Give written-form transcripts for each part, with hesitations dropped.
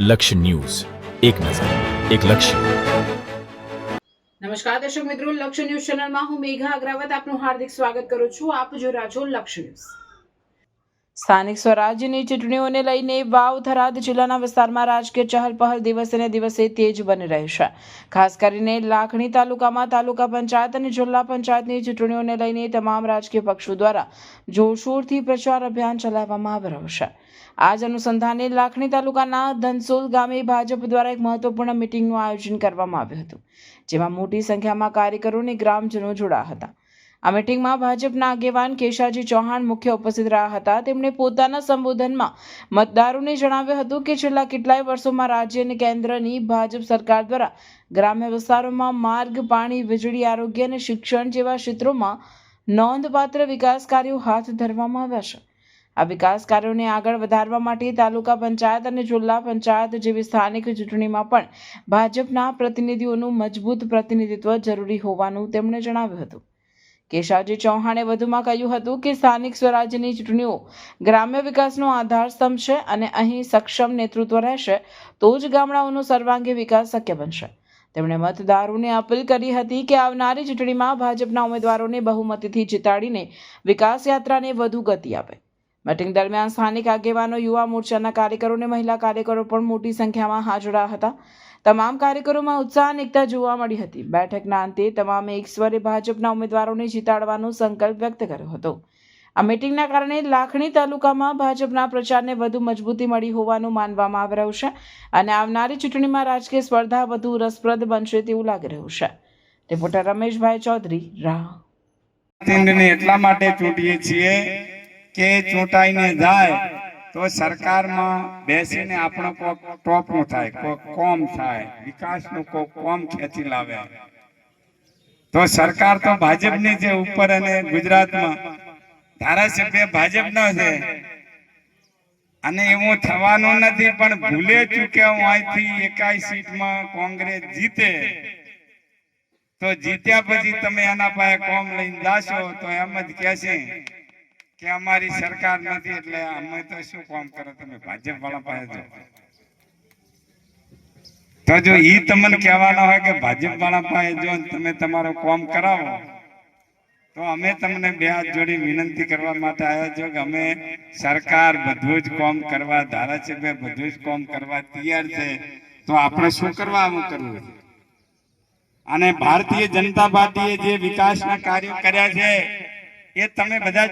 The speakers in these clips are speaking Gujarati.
લક્ષ્ય ન્યૂઝ, એક નજર, એક લક્ષ્ય। નમસ્કાર દર્શક મિત્રો, લક્ષ્ય ન્યૂઝ ચેનલમાં હું મેઘા અગ્રવાલ આપનું હાર્દિક સ્વાગત કરું છું। આપ જોઈ રહ્યા છો લક્ષ્ય ન્યૂઝ। સ્થાનિક સ્વરાજ્યની ચૂંટણીઓને લઈને વાવ થરાદ જિલ્લાના વિસ્તારમાં રાજકીય ચહલપહલ દિવસે ને દિવસે તેજ બની રહી છે। ખાસ કરીને લાખણી તાલુકામાં તાલુકા પંચાયત અને જિલ્લા પંચાયતની ચૂંટણીઓને લઈને તમામ રાજકીય પક્ષો દ્વારા જોરશોરથી પ્રચાર અભિયાન ચલાવવામાં આવી રહ્યું છે। આજ અનુસંધાને લાખણી તાલુકાના ધનસોલ ગામે ભાજપ દ્વારા એક મહત્વપૂર્ણ મીટિંગનું આયોજન કરવામાં આવ્યું હતું, જેમાં મોટી સંખ્યામાં કાર્યકરો અને ગ્રામજનો જોડાયા હતા। આ મીટિંગમાં ભાજપના આગેવાન કેશાજી ચૌહાણ મુખ્ય ઉપસ્થિત રહ્યા હતા। તેમણે પોતાના સંબોધનમાં મતદારોને જણાવ્યું હતું કે છેલ્લા કેટલાય વર્ષોમાં રાજ્ય અને કેન્દ્રની ભાજપ સરકાર દ્વારા ગ્રામ્ય વિસ્તારોમાં માર્ગ, પાણી, વીજળી, આરોગ્ય અને શિક્ષણ જેવા ક્ષેત્રોમાં નોંધપાત્ર વિકાસ કાર્યો હાથ ધરવામાં આવ્યા છે। આ વિકાસ કાર્યોને આગળ વધારવા માટે તાલુકા પંચાયત અને જિલ્લા પંચાયત જેવી સ્થાનિક ચૂંટણીમાં પણ ભાજપના પ્રતિનિધિઓનું મજબૂત પ્રતિનિધિત્વ જરૂરી હોવાનું તેમણે જણાવ્યું હતું। કેશાજી ચૌહાણે વધુમાં કહ્યું હતું કે સ્થાનિક સ્વરાજ્યની ચૂંટણીઓ ગ્રામ્ય વિકાસનો આધારસ્તંભ છે અને અહીં સક્ષમ નેતૃત્વ રહેશે તો જ ગામડાઓનો સર્વાંગી વિકાસ શક્ય બનશે। તેમણે મતદારોને અપીલ કરી હતી કે આવનારી ચૂંટણીમાં ભાજપના ઉમેદવારોને બહુમતીથી જીતાડીને વિકાસ યાત્રાને વધુ ગતિ આપે। મીટિંગ દરમિયાન સ્થાનિક આગેવાનો, યુવા મોરચાના કાર્યકરો અને મહિલા કાર્યકરો પણ મોટી સંખ્યામાં હાજર હતા। તમામ કાર્યકરોમાં ઉત્સાહ અને એકતા જોવા મળી હતી। બેઠકના અંતે તમામે એક સ્વરે ભાજપના ઉમેદવારોને જીતાડવાનો સંકલ્પ વ્યક્ત કર્યો હતો। આ મીટિંગના કારણે લાખણી તાલુકામાં ભાજપના પ્રચારને વધુ મજબૂતી મળી હોવાનું માનવામાં આવી રહ્યું છે અને આવનારી ચૂંટણીમાં રાજકીય સ્પર્ધા વધુ રસપ્રદ બનશે તેવું લાગી રહ્યું છે। રિપોર્ટર રમેશભાઈ ચૌધરી, રાહ। એટલા માટે ચૂંટીએ છીએ કે ચૂંટાઈને જાય તો સરકારમાં બેસીને આપણો કોક ટોપનું થાય, કોક કોમ થાય, વિકાસનું કોક કોમ ખેંચી લાવે। તો સરકાર તો ભાજપની છે ઉપર અને ગુજરાતમાં ધારાસભ્ય ભાજપનો છે અને એવું થવાનું નથી। પણ ભૂલે ચૂકે અહીંથી 21 સીટમાં કોંગ્રેસ જીતે તો જીત્યા પછી તમે એના પાસે કોમ લઈને જાશો તો એમ જ કહેશે કે અમારી સરકાર નથી એટલે અમે તો શું કામ કરો, તમે ભાજપ વાળા પાસે જો। તો જો ઈ તમને કહેવાના હોય કે ભાજપ વાળા પાસે જો તમે તમારો કામ કરાવો તો અમે તમને બે હાથ જોડી વિનંતી કરવા માટે આવ્યા છો કે અમે સરકાર બધું જ કામ કરવા, ધારાસભ્ય બધું જ કામ કરવા તૈયાર છે। તો આપણે શું કરવા આવું કરવું? અને ભારતીય જનતા પાર્ટીએ જે વિકાસના કાર્યો કર્યા છે એ તમે બધા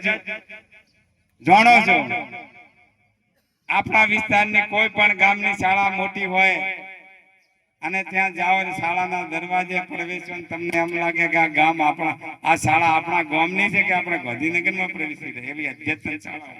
જાણો છો। આપણા વિસ્તારની કોઈ પણ ગામની શાળા મોટી હોય અને ત્યાં જાઓ શાળાના દરવાજે પ્રવેશો તમને એમ લાગે કે આ ગામ આપણા, આ શાળા આપણા ગામની છે કે આપણે ગાંધીનગરમાં પ્રવેશી રહે એવી અદ્યતન શાળા।